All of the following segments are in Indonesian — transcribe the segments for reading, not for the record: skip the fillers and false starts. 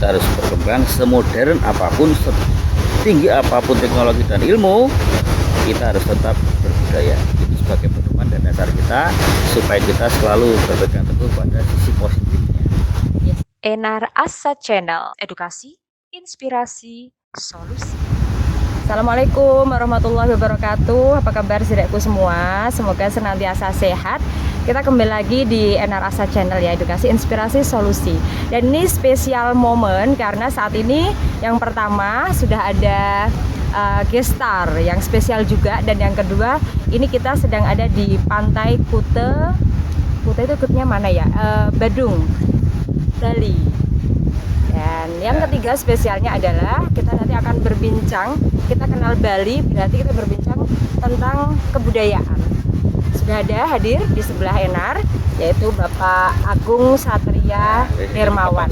kita harus berkembang semodern apapun, setinggi apapun teknologi dan ilmu, kita harus tetap berbudaya. Itu sebagai pedoman dan dasar kita supaya kita selalu berpegang teguh pada sisi positifnya. Enar Asa Channel, edukasi, inspirasi, solusi. Assalamualaikum warahmatullahi wabarakatuh. Apa kabar saudaraku semua? Semoga senantiasa sehat. Kita kembali lagi di Enar Asa Channel ya, edukasi, inspirasi, solusi. Dan ini spesial momen karena saat ini yang pertama sudah ada guest star yang spesial juga, dan yang kedua ini kita sedang ada di Pantai Kuta. Kuta itu grupnya mana ya? Badung, Bali. Dan yang ketiga spesialnya adalah kita nanti akan berbincang, kita kenal Bali berarti kita berbincang tentang kebudayaan. Sudah ada hadir di sebelah Enar, yaitu Bapak Agung Satria Nirmawan.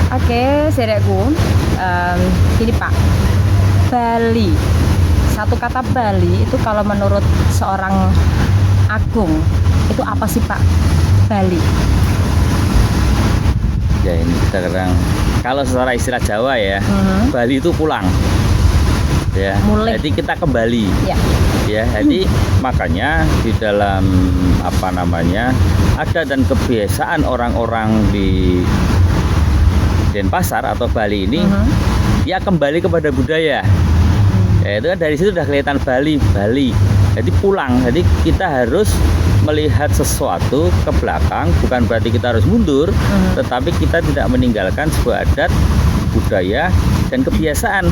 Oke, saudaraku, ini Pak, Bali. Satu kata Bali itu kalau menurut seorang Agung itu apa sih Pak? Bali. Ya ini kita kadang kalau secara istilah Jawa ya, Bali itu pulang. Ya, Mulai. jadi kita kembali. Ya. Jadi makanya di dalam adat dan kebiasaan orang-orang di Denpasar atau Bali ini, dia kembali kepada budaya. Ya, itu kan dari situ udah kelihatan Bali. Jadi pulang. Jadi kita harus melihat sesuatu ke belakang, bukan berarti kita harus mundur, tetapi kita tidak meninggalkan sebuah adat, budaya, dan kebiasaan.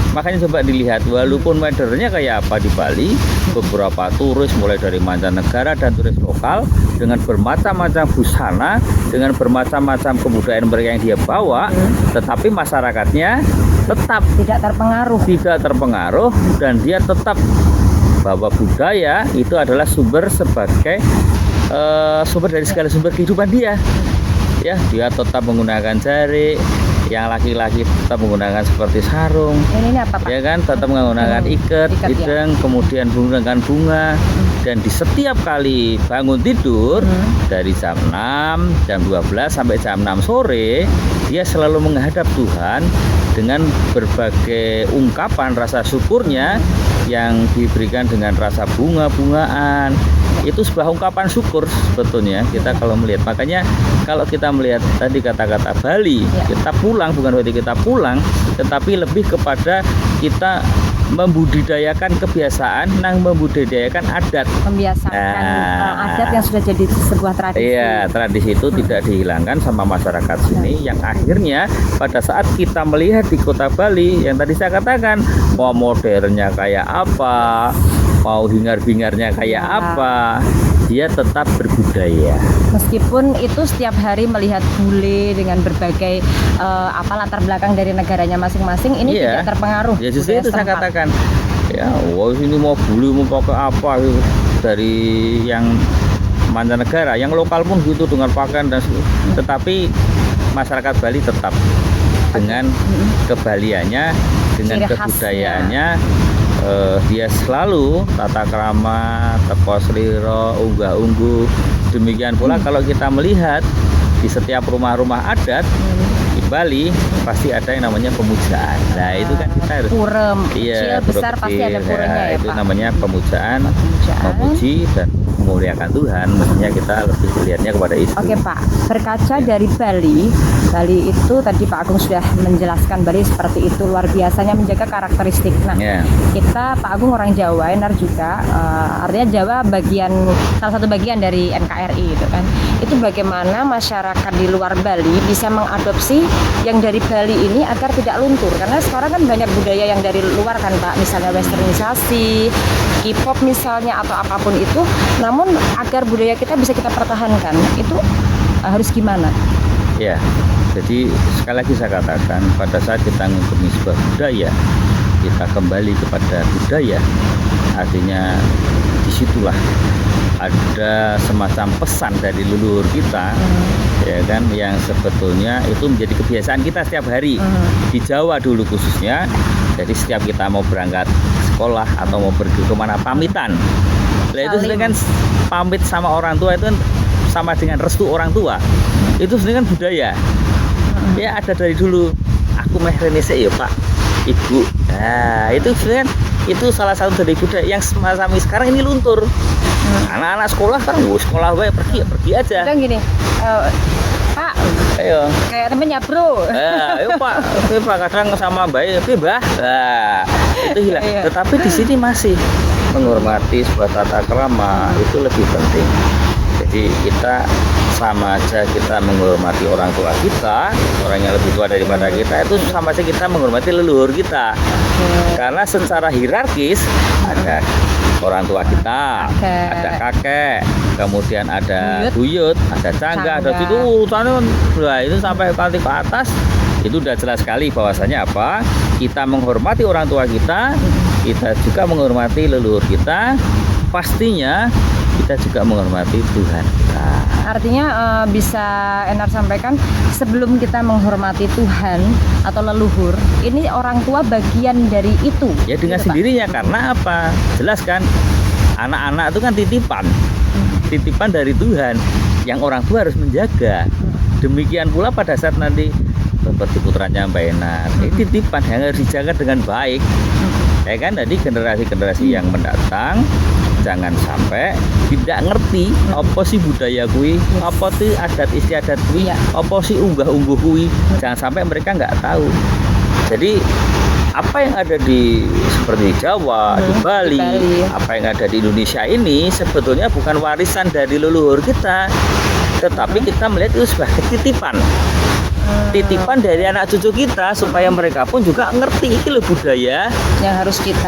Makanya coba dilihat, walaupun weathernya kayak apa di Bali, beberapa turis mulai dari mancanegara dan turis lokal dengan bermacam-macam busana, dengan bermacam-macam kebudayaan mereka yang dia bawa, tetapi masyarakatnya tetap tidak terpengaruh dan dia tetap bahwa budaya itu adalah sumber dari segala sumber kehidupan dia. Ya, dia tetap menggunakan jari, yang laki-laki tetap menggunakan seperti sarung. Ini apa Pak? Ya kan, tetap menggunakan ikat, ideng, kemudian menggunakan bunga. Dan di setiap kali bangun tidur dari jam 6, jam 12 sampai jam 6 sore, dia selalu menghadap Tuhan dengan berbagai ungkapan rasa syukurnya yang diberikan dengan rasa bunga-bungaan. Itu sebuah ungkapan syukur sebetulnya kita kalau melihat. Makanya kalau kita melihat tadi kata-kata Bali, kita pulang bukan berarti kita pulang, tetapi lebih kepada kita membudidayakan kebiasaan, membudidayakan adat. Membiasakan adat yang sudah jadi sebuah tradisi. Iya, tradisi itu tidak dihilangkan sama masyarakat sini. Yang akhirnya pada saat kita melihat di kota Bali, yang tadi saya katakan, mau modernnya kayak apa, mau hingar-bingarnya kayak apa, dia tetap berbudaya. Meskipun itu setiap hari melihat bule dengan berbagai latar belakang dari negaranya masing-masing, ini tidak terpengaruh. Ya justru itu saya katakan. Ya, wow, ini mau bule mau pakai apa dari yang mancanegara, yang lokal pun gitu dengan pakaian dan tetapi masyarakat Bali tetap dengan kebaliannya, dengan kebudayaannya. Dia selalu tata krama, teko sliro, unggah-ungguh. Demikian pula kalau kita melihat di setiap rumah-rumah adat di Bali pasti ada yang namanya pemujaan. Nah itu kan kita harus kecil besar pasti ada puranya ya itu Pak. namanya pemujaan, memuji dan memuliakan Tuhan. Mestinya kita lebih melihatnya kepada itu. Oke Pak, berkaca dari Bali itu tadi Pak Agung sudah menjelaskan Bali seperti itu, luar biasanya menjaga karakteristik. Nah, kita Pak Agung orang Jawa, Enar juga, artinya Jawa salah satu bagian dari NKRI itu kan. Itu bagaimana masyarakat di luar Bali bisa mengadopsi yang dari Bali ini agar tidak luntur, karena sekarang kan banyak budaya yang dari luar kan Pak, misalnya westernisasi, K-pop misalnya atau apapun itu. Namun agar budaya kita bisa kita pertahankan itu harus gimana? Ya, jadi sekali lagi saya katakan, pada saat kita mengikuti sebuah budaya, kita kembali kepada budaya, artinya disitulah ada semacam pesan dari leluhur kita, ya kan, yang sebetulnya itu menjadi kebiasaan kita setiap hari di Jawa dulu khususnya. Jadi setiap kita mau berangkat sekolah atau mau pergi kemana, pamitan. Nah, itu sebenarnya kan pamit sama orang tua itu kan sama dengan restu orang tua. Itu sebenarnya kan budaya. Ya ada dari dulu. Aku meh rene sik ya Pak, Ibu. Nah itu kan itu salah satu dari budaya yang sampai sekarang ini luntur. Anak-anak sekolah kan sekolah wae pergi aja. Kadang gini, Pak, Ayo. kayak temennya bro. Ayo Pak, kadang sama Mbak, Mbah. Nah, itu hilang. Iya. Tetapi di sini masih menghormati sebuah tata krama itu lebih penting. Jadi kita sama aja kita menghormati orang tua kita, orang yang lebih tua daripada kita itu sama aja kita menghormati leluhur kita. Karena secara hierarkis ada orang tua kita, ada kakek, kemudian ada buyut, ada cangga, ada itu urutannya itu sampai ke atas. Itu udah jelas sekali bahwasanya apa? Kita menghormati orang tua kita, kita juga menghormati leluhur kita, pastinya kita juga menghormati Tuhan kita. Artinya bisa Enar sampaikan, sebelum kita menghormati Tuhan atau leluhur, ini orang tua bagian dari itu. Ya dengan gitu, sendirinya Pak? Karena apa? Jelas kan, anak-anak itu kan titipan dari Tuhan yang orang tua harus menjaga. Demikian pula pada saat nanti seperti putranya Mbak Enar, ini titipan yang harus dijaga dengan baik. Ya kan, jadi generasi-generasi yang mendatang jangan sampai tidak ngerti apa sih budaya kui, apa sih adat istiadat kui, apa sih unggah-ungguh kui. Jangan sampai mereka nggak tahu. Jadi apa yang ada di seperti Jawa, di Bali, apa yang ada di Indonesia ini sebetulnya bukan warisan dari leluhur kita, tetapi kita melihat itu sebagai titipan dari anak cucu kita supaya mereka pun juga ngerti itu loh budaya yang harus kita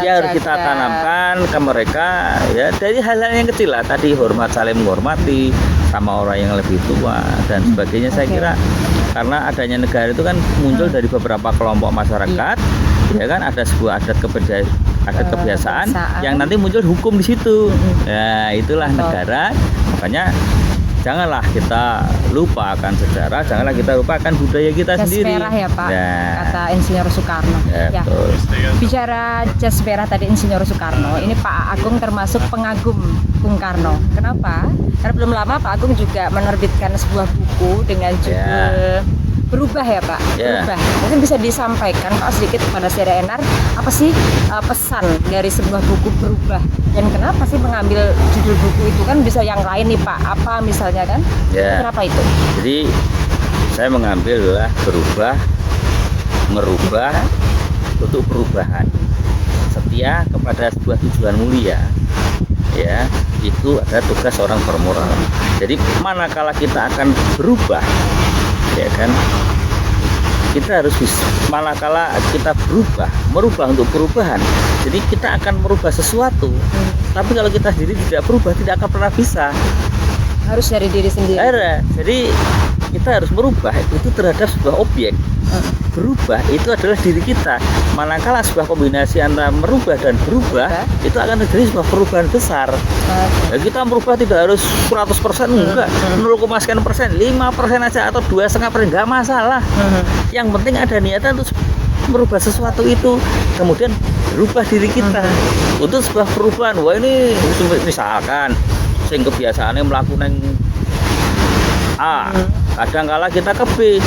tanamkan ke mereka ya, dari hal-hal yang kecil lah tadi, saling menghormati sama orang yang lebih tua dan sebagainya. Saya kira karena adanya negara itu kan muncul dari beberapa kelompok masyarakat, ya kan, ada sebuah adat kebiasaan yang nanti muncul hukum di situ. Nah itulah negara. Makanya janganlah kita lupakan sejarah, janganlah kita lupakan budaya kita jas sendiri. Merah ya Pak, Nah, kata Insinyur Soekarno. Ya. Bicara jas merah tadi Insinyur Soekarno, ini Pak Agung termasuk pengagum Bung Karno. Kenapa? Karena belum lama Pak Agung juga menerbitkan sebuah buku dengan judul Berubah ya Pak, Berubah. Mungkin bisa disampaikan Pak sedikit kepada Saudara Enar, apa sih pesan dari sebuah buku Berubah? Dan kenapa sih mengambil judul buku itu, kan bisa yang lain nih Pak, apa misalnya kan? Kenapa itu? Jadi saya mengambil adalah berubah, merubah untuk perubahan, setia kepada sebuah tujuan mulia. Ya, itu adalah tugas orang bermoral. Jadi manakala kita akan berubah, ya kan, kita harus manakala kita merubah untuk perubahan, jadi kita akan merubah sesuatu. Tapi kalau kita sendiri tidak berubah, tidak akan pernah bisa. Harus dari diri sendiri. Jadi kita harus merubah itu terhadap sebuah objek. Berubah itu adalah diri kita. Manakala sebuah kombinasi antara merubah dan berubah, itu akan terjadi sebuah perubahan besar. Ya, kita merubah tidak harus 100%, enggak, 0,sekian%, 5% aja atau 2,5% enggak masalah. Yang penting ada niatan untuk merubah sesuatu itu, kemudian berubah diri kita untuk sebuah perubahan. Wah ini misalkan sing kebiasaannya melakukan A, kadang-kala kita ke B.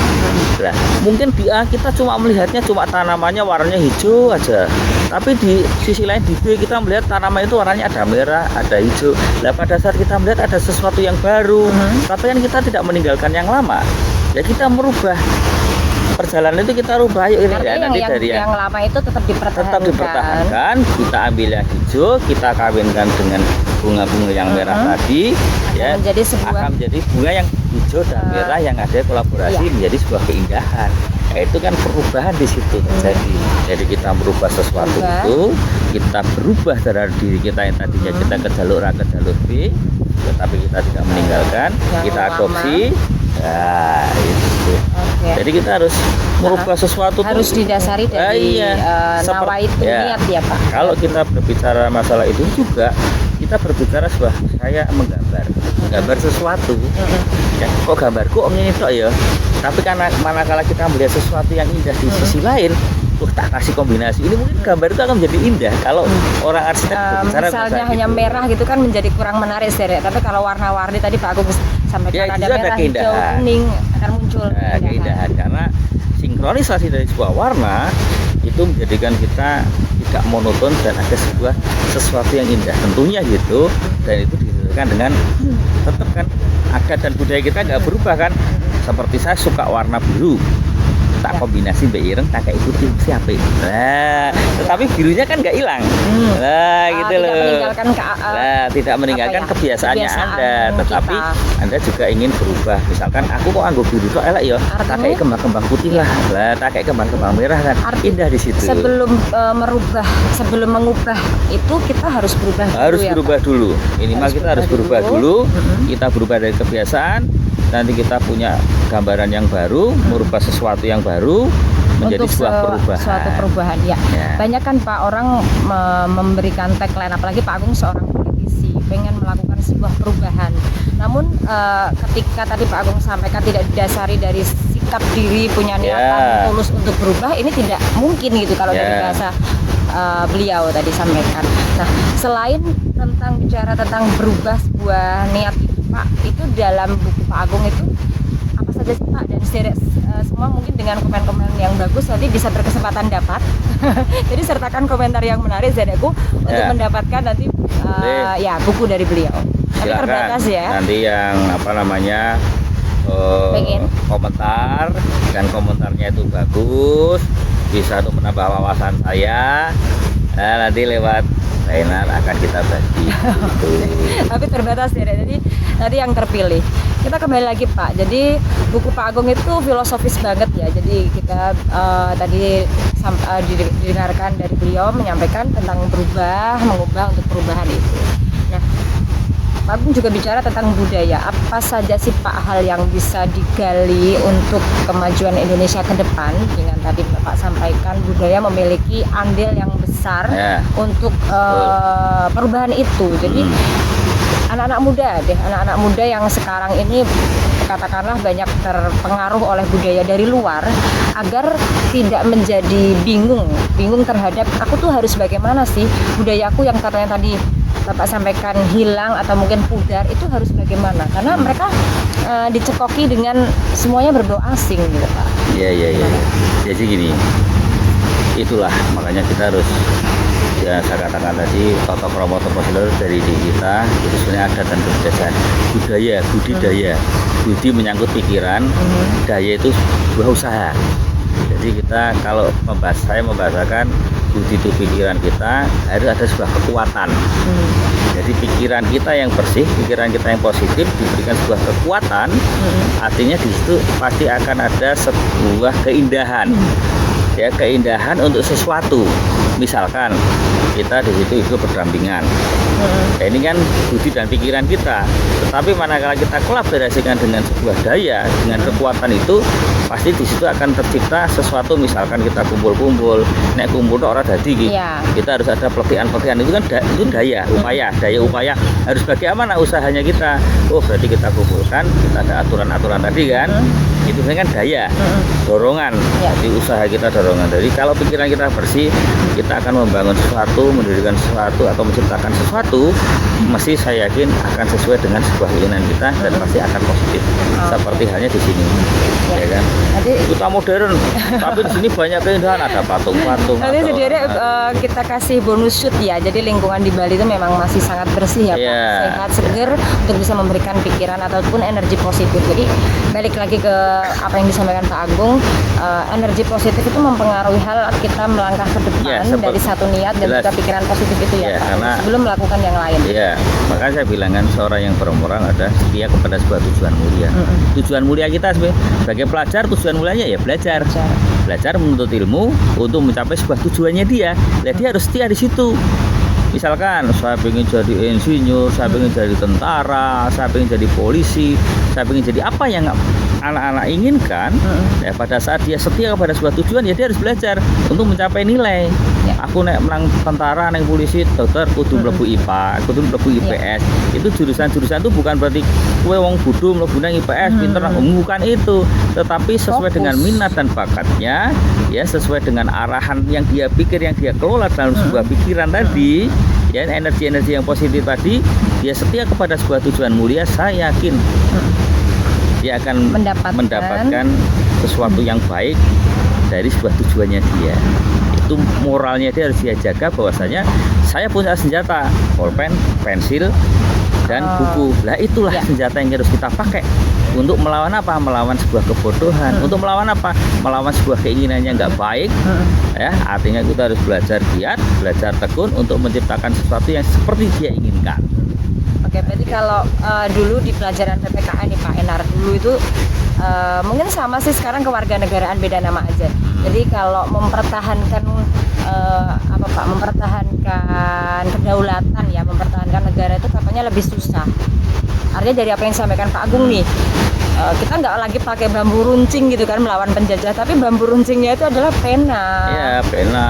Nah, mungkin di A kita cuma melihatnya cuma tanamannya warnanya hijau aja, tapi di sisi lain di B kita melihat tanaman itu warnanya ada merah, ada hijau. Nah pada saat kita melihat ada sesuatu yang baru, tapi kan kita tidak meninggalkan yang lama, ya kita merubah. Perjalanan itu kita rubah, yuk ini ya, nanti dari yang lama itu tetap dipertahankan. Kita ambil yang hijau, kita kawinkan dengan bunga-bunga yang merah tadi, ya, akan menjadi bunga yang hijau dan merah yang ada kolaborasi menjadi sebuah keindahan. Ya, itu kan perubahan di situ terjadi. Jadi kita merubah sesuatu itu, kita berubah dari diri kita yang tadinya kita ke jalur A ke jalur B, tetapi kita tidak meninggalkan, kita adopsi. Ya, itu. Jadi kita harus merubah sesuatu, harus didasari dari nawa itu, niat ya Pak. Kalau kita berbicara masalah itu juga kita berbicara sebuah saya menggambar sesuatu. Ya, kok gambarku ini tok ya. Tapi karena manakala kita melihat sesuatu yang indah di sisi lain, tak kasih kombinasi ini, mungkin gambar itu akan menjadi indah. Kalau orang arsitek misalnya hanya gitu, merah gitu kan menjadi kurang menarik, tapi kalau warna-warni tadi Pak Agung sampaikan ada merah, hijau, kuning, akan muncul keindahan. Karena sinkronisasi dari sebuah warna itu menjadikan kita tidak monoton dan ada sesuatu yang indah tentunya gitu. Dan itu disesuaikan dengan tetap kan adat dan budaya kita nggak berubah kan. Seperti saya suka warna biru, tak kombinasi mbak ireng tak kayak putih siapa itu. Nah, tetapi birunya kan nggak hilang. Nah, gitu loh. Tidak meninggalkan kebiasaannya Anda, tetapi Anda juga ingin berubah. Misalkan aku kok anggo biru kok elek ya, tak kayak kembang-kembang putih lah. Lah, tak kayak kembang-kembang merah kan. Indah di situ. Sebelum mengubah itu kita harus berubah dulu. Harus berubah dulu. Minimal kita harus berubah dulu. Kita berubah dari kebiasaan. Nanti kita punya gambaran yang baru, merubah sesuatu yang baru menjadi sebuah perubahan. Ya. Banyak kan Pak orang memberikan tagline, apalagi Pak Agung seorang politisi, pengen melakukan sebuah perubahan. Namun ketika tadi Pak Agung sampaikan tidak didasari dari sikap diri, punya niatan tulus untuk berubah, ini tidak mungkin gitu kalau dari bahasa beliau tadi sampaikan. Nah, selain bicara tentang berubah sebuah niat itu Pak, itu dalam buku Pak Agung itu apa saja sih Pak? Dan semua mungkin dengan komen-komen yang bagus nanti bisa berkesempatan dapat. Jadi sertakan komentar yang menarik Zedekku untuk mendapatkan nanti buku dari beliau. Tapi terbatas ya. Nanti yang komentar dan komentarnya itu bagus, bisa untuk menambah wawasan saya. Nah, nanti lewat webinar akan kita bagi gitu. Tapi terbatas ya, jadi nanti yang terpilih. Kita kembali lagi Pak, jadi buku Pak Agung itu filosofis banget ya. Jadi kita tadi didengarkan dari beliau menyampaikan tentang mengubah untuk perubahan itu. Nah, Pak Agung juga bicara tentang budaya. Apa saja sih Pak hal yang bisa digali untuk kemajuan Indonesia ke depan? Dengan tadi Bapak sampaikan budaya memiliki andil yang besar untuk perubahan itu. Jadi anak-anak muda yang sekarang ini katakanlah banyak terpengaruh oleh budaya dari luar, agar tidak menjadi bingung terhadap aku tuh harus bagaimana sih budayaku yang katanya tadi Bapak sampaikan hilang atau mungkin pudar, itu harus bagaimana? Karena mereka dicekoki dengan semuanya berbau asing gitu Pak. Iya. Jadi gini, itulah makanya kita harus saya katakan tadi toto promotor prosedur dari diri kita itu sebenarnya adat dan kebiasaan budidaya. Budi menyangkut pikiran, daya itu sebuah usaha. Jadi kita kalau saya membahasakan budi itu pikiran kita, harus ada sebuah kekuatan. Jadi pikiran kita yang bersih, pikiran kita yang positif diberikan sebuah kekuatan, artinya di situ pasti akan ada sebuah keindahan. Ya, keindahan untuk sesuatu. Misalkan kita di situ hidup berdampingan. Nah, ini kan budi dan pikiran kita. Tetapi manakala kita kolaborasikan dengan sebuah daya, dengan kekuatan itu, pasti di situ akan tercipta sesuatu. Misalkan kita kumpul-kumpul, nek kumpul orang dadi kita harus ada pelatihan-pelatihan, itu kan itu daya upaya harus bagaimana usahanya kita. Oh, berarti kita kumpulkan, kita ada aturan-aturan tadi kan. Itu kan daya, dorongan. Jadi usaha kita dorongan. Jadi kalau pikiran kita bersih, kita akan membangun sesuatu, mendirikan sesuatu atau menciptakan sesuatu, mesti saya yakin akan sesuai dengan sebuah keinginan kita dan pasti akan positif. Seperti halnya di sini, ya kan? Kita modern, tapi di sini banyak keindahan, ada patung-patung. Nanti sendiri kita kasih bonus shoot ya. Jadi lingkungan di Bali itu memang masih sangat bersih ya, Pak. Sehat, seger untuk bisa memberikan pikiran ataupun energi positif. Jadi balik lagi ke apa yang disampaikan Pak Agung, energi positif itu mempengaruhi hal kita melangkah ke depan dari satu niat dan juga pikiran positif itu ya, Pak. Karena sebelum melakukan yang lain. Iya, makanya saya bilang kan seorang yang bermoral ada setia kepada sebuah tujuan mulia. Tujuan mulia kita sebagai pelajar, tujuan mulianya ya belajar menuntut ilmu untuk mencapai sebuah tujuannya dia. Dia harus setia di situ. Misalkan saya ingin jadi insinyur, saya ingin jadi tentara, saya ingin jadi polisi, saya ingin jadi apa yang anak-anak inginkan. Ya, pada saat dia setia kepada sebuah tujuan, ya dia harus belajar untuk mencapai nilai. Aku nek menang tentara, nek polisi, dokter, kudu mlebu IPA, kudu mlebu IPS. Itu jurusan-jurusan itu bukan berarti kowe wong bodho mlebu nang IPS pinter, bukan itu. Tetapi sesuai dengan minat dan bakatnya, ya sesuai dengan arahan yang dia pikir, yang dia kelola dalam sebuah pikiran tadi. Ya, energi-energi yang positif tadi, dia setia kepada sebuah tujuan mulia, saya yakin dia akan mendapatkan sesuatu yang baik dari sebuah tujuannya dia. Itu moralnya dia harus dia jaga, bahwasanya saya punya senjata, pulpen, pensil, dan buku. Nah itulah senjata yang harus kita pakai untuk melawan apa? Melawan sebuah kebodohan. Untuk melawan apa? Melawan sebuah keinginan yang nggak baik. Ya, artinya kita harus belajar giat, belajar tekun untuk menciptakan sesuatu yang seperti dia inginkan. Oke, berarti kalau dulu di pelajaran PPKN nih Pak Enar, dulu itu mungkin sama sih, sekarang kewarganegaraan beda nama aja. Jadi kalau mempertahankan mempertahankan kedaulatan ya, mempertahankan negara itu katanya lebih susah. Artinya dari apa yang disampaikan Pak Agung nih, kita nggak lagi pakai bambu runcing gitu kan melawan penjajah, tapi bambu runcingnya itu adalah pena. Iya, pena,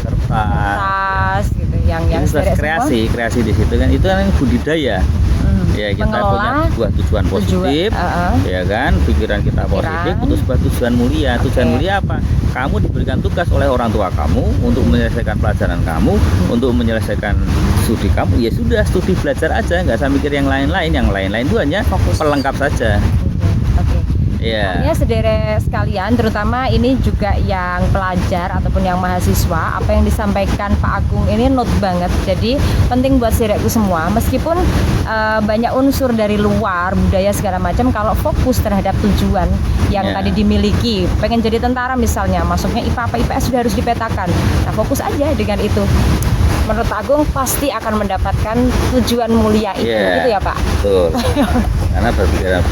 kertas gitu, yang kreasi di situ kan, itu kan budidaya. Ya, kita punya sebuah tujuan positif, ya kan, pikiran kita positif untuk sebuah tujuan mulia. Tujuan mulia apa? Kamu diberikan tugas oleh orang tua kamu untuk menyelesaikan pelajaran kamu, untuk menyelesaikan studi kamu. Ya sudah, studi belajar aja, nggak usah mikir yang lain-lain. Yang lain-lain itu hanya fokus pelengkap saja. Makanya sederek sekalian, terutama ini juga yang pelajar ataupun yang mahasiswa, apa yang disampaikan Pak Agung ini note banget. Jadi penting buat sederekku semua, meskipun banyak unsur dari luar, budaya segala macam, kalau fokus terhadap tujuan yang tadi dimiliki, pengen jadi tentara misalnya, masuknya IPA apa IPS sudah harus dipetakan. Nah fokus aja dengan itu. Menurut Pak Agung pasti akan mendapatkan tujuan mulia itu, gitu ya Pak? Betul. Karena berpikiran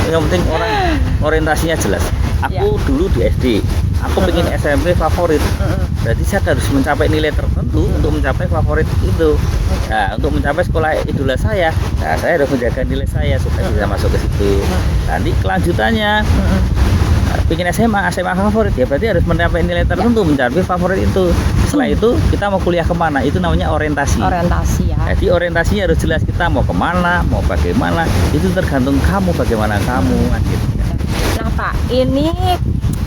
yang penting orang orientasinya jelas. Aku dulu di SD, aku pengen SMP favorit. Berarti saya harus mencapai nilai tertentu untuk mencapai favorit itu. Nah, untuk mencapai sekolah idola saya, nah saya harus menjaga nilai saya supaya bisa masuk ke situ. Nanti kelanjutannya bikin SMA favorit, ya berarti harus mencapai nilai tertentu, mencapai favorit itu. Setelah itu kita mau kuliah kemana, itu namanya orientasi ya. Jadi orientasinya harus jelas, kita mau kemana, mau bagaimana, itu tergantung kamu, bagaimana kamu gitu. Nah Pak, ini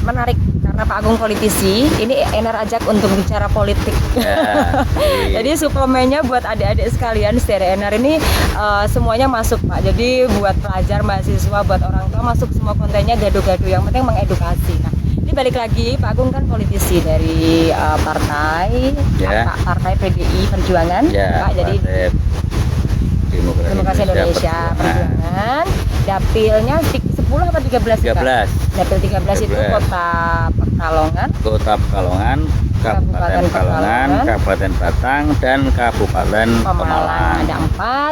menarik karena Pak Agung politisi, ini Enar ajak untuk bicara politik. Jadi suplemennya buat adik-adik sekalian, Stereo Enar ini semuanya masuk Pak. Jadi buat pelajar, mahasiswa, buat orang tua masuk semua kontennya, gaduh-gaduh, yang penting mengedukasi. Nah, ini balik lagi, Pak Agung kan politisi dari partai PDI Perjuangan, Pak. Jadi Demokrasi Indonesia Perjuangan. Dapilnya 10 apa 13? 13. Dapil 13 itu Kota Pekalongan, Kabupaten Pekalongan, Kabupaten Batang, dan Kabupaten Pemalang. Ada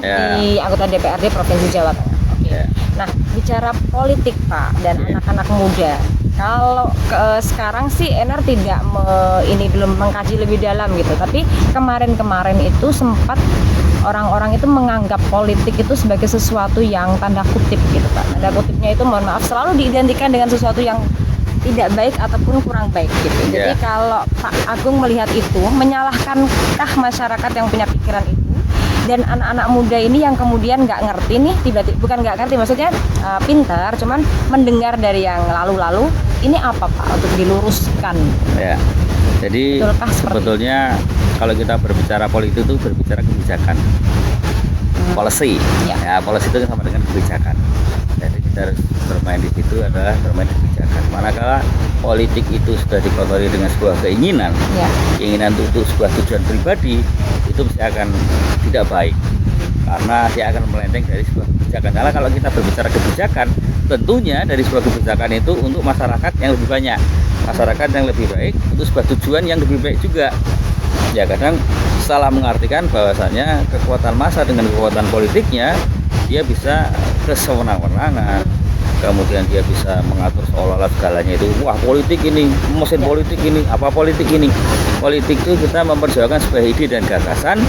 4 di anggota DPRD Provinsi Jawa Tengah. Nah, bicara politik Pak dan anak-anak muda, kalau sekarang sih Enar tidak belum mengkaji lebih dalam gitu, tapi kemarin itu sempat orang-orang itu menganggap politik itu sebagai sesuatu yang tanda kutip gitu Pak. Tanda kutipnya itu, mohon maaf, selalu diidentikan dengan sesuatu yang tidak baik ataupun kurang baik gitu. Jadi kalau Pak Agung melihat itu, menyalahkankah masyarakat yang punya pikiran itu dan anak-anak muda ini yang kemudian nggak ngerti nih, tiba-tiba, bukan nggak ngerti, maksudnya pintar, cuman mendengar dari yang lalu-lalu, ini apa Pak untuk diluruskan? Ya, jadi sebetulnya kalau kita berbicara politik itu berbicara kebijakan, policy. Policy itu sama dengan kebijakan. Jadi kita harus bermain di situ adalah bermain kebijakan. Manakala politik itu sudah dikotori dengan sebuah keinginan, keinginan untuk sebuah tujuan pribadi, itu pasti akan tidak baik, karena dia akan melenceng dari sebuah kebijakan. Karena kalau kita berbicara kebijakan, tentunya dari sebuah kebijakan itu untuk masyarakat yang lebih banyak, masyarakat yang lebih baik, untuk sebuah tujuan yang lebih baik juga. Ya kadang salah mengartikan bahwasanya kekuatan massa dengan kekuatan politiknya, dia bisa kesewenang-wenangan, kemudian dia bisa mengatur seolah-olah segalanya itu, wah politik ini, mesin politik ini, apa politik ini. Politik itu kita memperjuangkan sebuah ide dan gagasan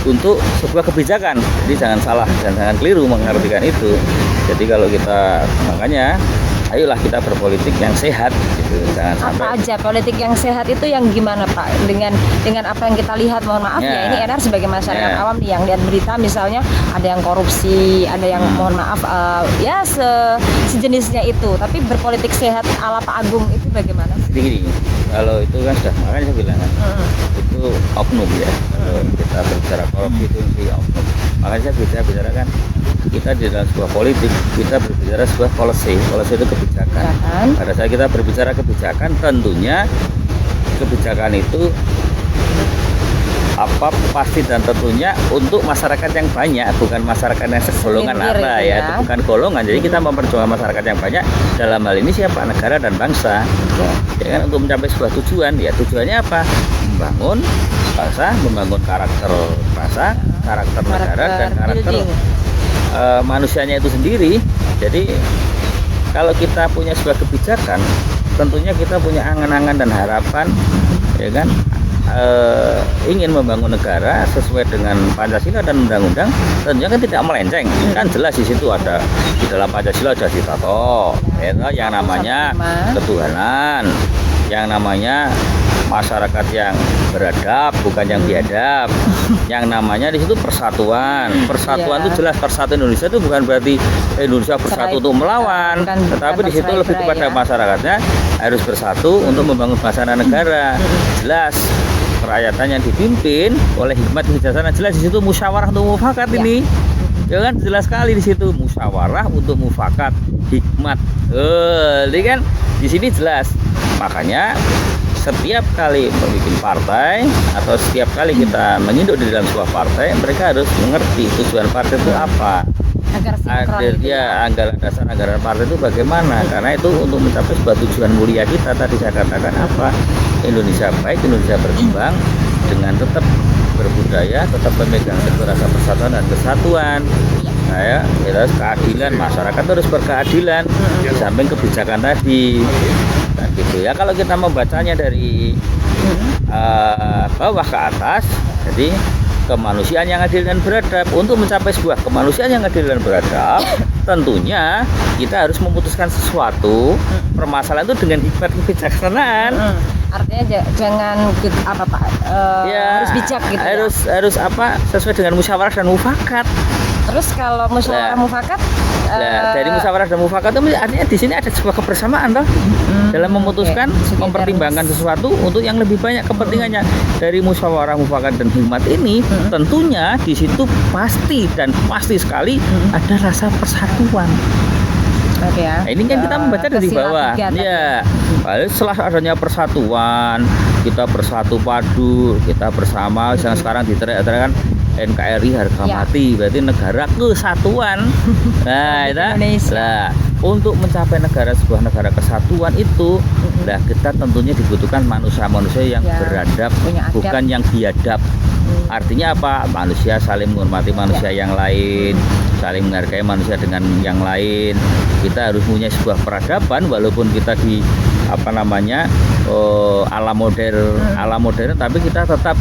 untuk sebuah kebijakan. Jadi jangan salah dan jangan keliru mengartikan itu. Jadi kalau kita, makanya ayolah kita berpolitik yang sehat gitu. Jangan sampai apa aja politik yang sehat itu yang gimana Pak, dengan apa yang kita lihat, mohon maaf ya, ini Enar sebagai masyarakat awam nih yang lihat berita misalnya ada yang korupsi, ada yang mohon maaf sejenisnya itu, tapi berpolitik sehat ala Pak Agung itu bagaimana? Jadi gini, kalau itu kan sudah, makanya saya bilang kan itu oknum ya. Kalau kita berbicara korupsi itu si oknum. Makanya saya bicara kan kita di dalam sebuah politik, kita berbicara sebuah policy itu kebijakan. Pada saat kita berbicara kebijakan, tentunya kebijakan itu apa pasti dan tentunya untuk masyarakat yang banyak, bukan masyarakat yang segolongan apa ya, itu bukan golongan. Jadi kita memperjuangkan masyarakat yang banyak, dalam hal ini siapa? Negara dan bangsa. Ya kan, untuk mencapai sebuah tujuan, ya tujuannya apa? Membangun bangsa, membangun karakter bangsa, karakter negara, dan karakter manusianya itu sendiri. Jadi kalau kita punya sebuah kebijakan, tentunya kita punya angan-angan dan harapan, ya kan, ingin membangun negara sesuai dengan Pancasila dan undang-undang, tentunya kan tidak melenceng. Kan jelas di situ ada, di dalam Pancasila ada ditato, ya, yang namanya ketuhanan, yang namanya masyarakat yang beradab, bukan yang biadab. Yang namanya di situ persatuan. Persatuan itu jelas, persatuan Indonesia itu bukan berarti Indonesia bersatu untuk melawan, tetapi di situ lebih kepada masyarakatnya harus bersatu untuk membangun bangsa dan negara. Jelas kerakyatan yang dipimpin oleh hikmat kebijaksanaan, jelas di situ musyawarah untuk mufakat ini. Ya kan, jelas sekali di situ musyawarah untuk mufakat, hikmat. Ini kan di sini jelas. Makanya setiap kali membuat partai atau setiap kali kita menyinduk di dalam sebuah partai, mereka harus mengerti tujuan partai itu apa. Anggaran dasar anggaran partai itu bagaimana, karena itu untuk mencapai sebuah tujuan mulia kita. Tadi saya katakan apa, Indonesia baik, Indonesia berkembang dengan tetap berbudaya, tetap memegang teguh rasa persatuan dan kesatuan. Nah, kita harus keadilan, masyarakat harus berkeadilan di samping kebijakan tadi. Nah, gitu ya. Kalau kita membacanya dari bawah ke atas, jadi kemanusiaan yang adil dan beradab. Untuk mencapai sebuah kemanusiaan yang adil dan beradab, tentunya kita harus memutuskan sesuatu permasalahan itu dengan hikmat kebijaksanaan. Artinya jangan apa Pak, harus bijak gitu. Harus apa, sesuai dengan musyawarah dan mufakat. Terus kalau musyawarah mufakat, dari musyawarah dan mufakat itu artinya di sini ada sebuah kebersamaan toh, dalam memutuskan, mempertimbangkan sesuatu untuk yang lebih banyak kepentingannya. Dari musyawarah mufakat dan hikmat ini, tentunya di situ pasti dan pasti sekali ada rasa persatuan. Ya. Nah, ini kan kita membaca dari bawah. Ya. Setelah adanya persatuan, kita bersatu padu, kita bersama. Yang sekarang diteriak-teriakan NKRI harga mati, berarti negara kesatuan. Nah, itu. Nah, untuk mencapai sebuah negara kesatuan itu, nah kita tentunya dibutuhkan manusia-manusia yang beradab, bukan yang biadab. Artinya apa? Manusia saling menghormati manusia yang lain, saling menghargai manusia dengan yang lain. Kita harus punya sebuah peradaban, walaupun kita di ala modern, tapi kita tetap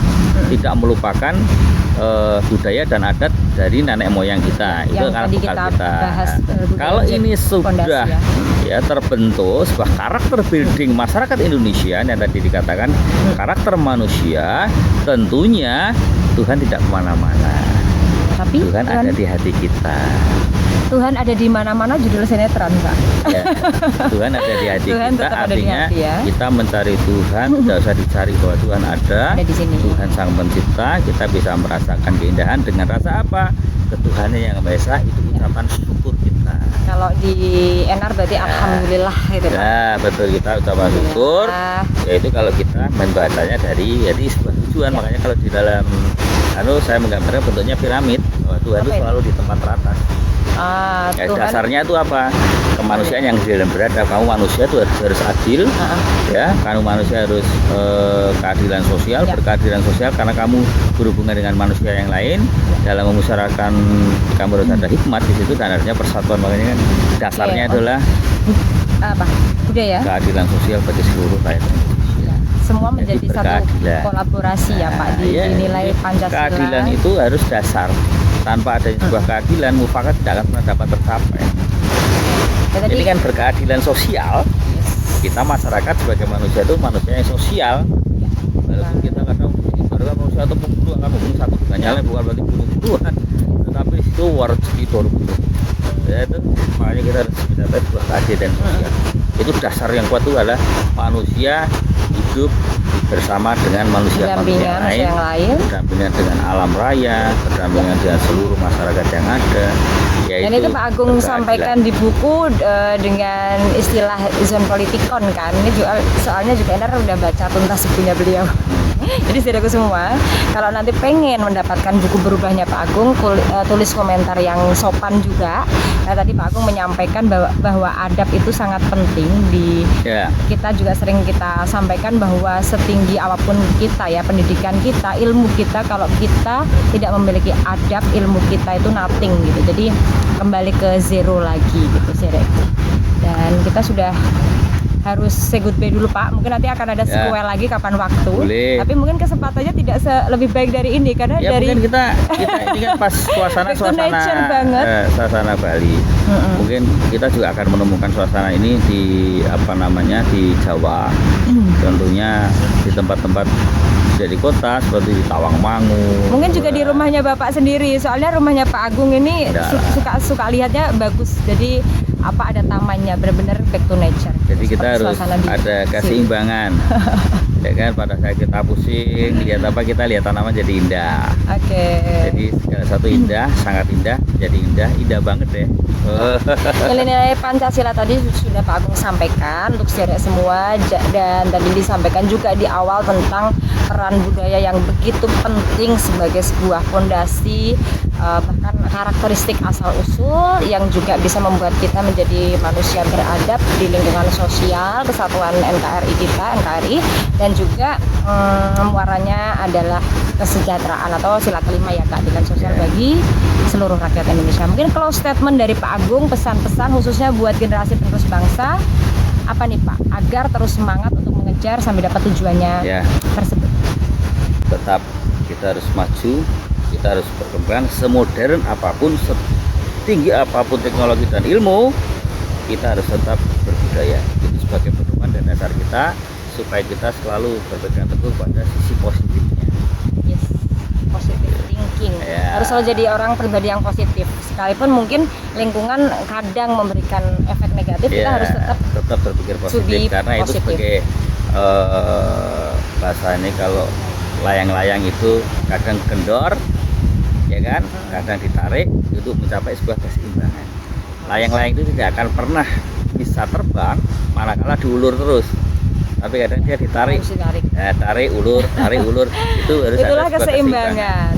tidak melupakan budaya dan adat dari nenek moyang kita. Itu kan bekal kita. Kalau ini sudah terbentuk sebuah karakter building masyarakat Indonesia yang tadi dikatakan karakter manusia, tentunya Tuhan tidak kemana-mana. Tapi Tuhan ada di hati kita. Tuhan ada di mana-mana, judul sinetron Pak. Ya, Tuhan ada di hati Tuhan kita, artinya hati, ya. Kita mencari Tuhan, tidak usah dicari bahwa Tuhan ada di sini. Tuhan Sang Pencipta, kita bisa merasakan keindahan dengan rasa apa? Ketuhanan yang Maha Esa, itu ucapan syukur kita. Kalau di NR berarti alhamdulillah gitu Pak. Ya, betul, kita ucapan syukur. Yaitu kalau kita membacanya dari sebuah tujuan. Makanya kalau di dalam saya menggambarkan bentuknya piramid, bahwa Tuhan itu selalu di tempat teratas. Dasarnya itu apa? Kemanusiaan yang adil dan beradab. Kamu manusia itu harus adil, ya. Kamu manusia harus keadilan sosial, berkeadilan sosial karena kamu berhubungan dengan manusia yang lain. Dalam memusyawarahkan, kamu harus ada hikmat di situ, dan artinya persatuan. Makanya kan dasarnya adalah budaya, keadilan sosial bagi seluruh rakyat Indonesia. Semua menjadi satu kolaborasi ya Pak di nilai Pancasila. Keadilan itu harus dasar. Tanpa adanya sebuah keadilan, mufakat tidak akan pernah dapat tercapai. Jadi kan berkeadilan sosial, kita masyarakat sebagai manusia itu manusia yang sosial. Walaupun kita kadang manusia itu pembunuhan, bunuh satu bukan nyala, bukan berarti bunuh-bunuhan. Tetapi di itu warjeki dorbutu. Ya itu makanya kita harus mendapat sebuah keadilan sosial. Itu dasar yang kuat itu adalah manusia hidup bersama dengan manusia-manusia yang lain, berdampingan dengan alam raya, berdampingan dengan seluruh masyarakat yang ada. Dan itu Pak Agung sampaikan di buku dengan istilah zon politikon kan. Ini juga soalnya juga Enar udah baca tuntas bukunya beliau. Jadi saudaraku semua, kalau nanti pengen mendapatkan buku berubahnya Pak Agung, tulis komentar yang sopan juga. Nah, tadi Pak Agung menyampaikan bahwa adab itu sangat penting di kita juga sering kita sampaikan bahwa setinggi apapun kita ya, pendidikan kita, ilmu kita, kalau kita tidak memiliki adab, ilmu kita itu nothing gitu. Jadi kembali ke zero lagi gitu saudaraku. Dan kita sudah harus say goodbye dulu Pak. Mungkin nanti akan ada sequel lagi kapan waktu. Boleh. Tapi mungkin kesempatannya tidak lebih baik dari ini karena ya, dari mungkin kita ini kan pas suasana banget. Suasana Bali. Mungkin kita juga akan menemukan suasana ini di di Jawa. Tentunya di tempat-tempat dari kota seperti di Tawangmangu. Mungkin juga di rumahnya Bapak sendiri. Soalnya rumahnya Pak Agung ini suka lihatnya bagus. Jadi ada tamannya, benar-benar back to nature. Jadi kita harus ada keseimbangan. Ya kan, pada saat kita pusing lihat kita lihat tanaman jadi indah. Jadi segala satu indah, sangat indah, jadi indah banget deh. Nilai-nilai Pancasila tadi sudah Pak Agung sampaikan untuk saudara semua, dan tadi disampaikan juga di awal tentang peran budaya yang begitu penting sebagai sebuah fondasi, bahkan karakteristik asal usul yang juga bisa membuat kita menjadi manusia beradab di lingkungan sosial, kesatuan NKRI kita, NKRI, dan juga muaranya adalah kesejahteraan atau sila kelima ya, keadilan sosial bagi seluruh rakyat Indonesia. Mungkin close statement dari Pak Agung, pesan-pesan khususnya buat generasi penerus bangsa apa nih Pak, agar terus semangat untuk mengejar sampai dapat tujuannya tersebut. Tetap kita harus maju, kita harus berkembang semodern apapun, setinggi apapun teknologi dan ilmu, kita harus tetap berbudaya. Itu sebagai pedoman dan dasar kita supaya kita selalu berpegang teguh pada sisi positifnya. Yes, positive thinking. Harus selalu jadi orang pribadi yang positif. Sekalipun mungkin lingkungan kadang memberikan efek negatif, kita harus tetap berpikir positif karena itu sebagai bahasa ini kalau layang-layang itu kadang kendor, ya kan, kadang ditarik untuk mencapai sebuah keseimbangan. Layang-layang itu tidak akan pernah bisa terbang manakala diulur terus, tapi kadang dia ditarik, tarik ulur itu harus itulah ada keseimbangan.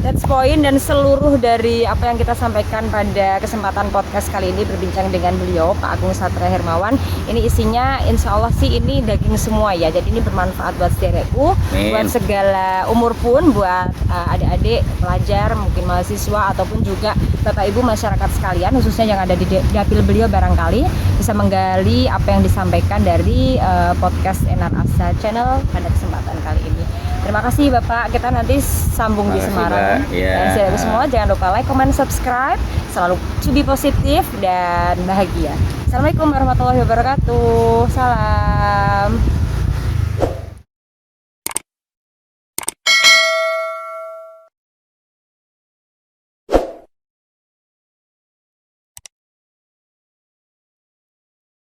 That's point. Dan seluruh dari apa yang kita sampaikan pada kesempatan podcast kali ini berbincang dengan beliau Pak Agung Satria Hermawan, ini isinya insya Allah sih ini daging semua ya. Jadi ini bermanfaat buat saudaraku, buat segala umur pun, buat adik-adik, pelajar, mungkin mahasiswa ataupun juga Bapak Ibu masyarakat sekalian, khususnya yang ada di dapil beliau, barangkali bisa menggali apa yang disampaikan dari podcast Enar Asa Channel pada kesempatan kali ini. Terima kasih Bapak, kita nanti sambung di Semarang. Dan saudara semua jangan lupa like, comment, subscribe. Selalu to be positif dan bahagia. Assalamualaikum warahmatullahi wabarakatuh. Salam.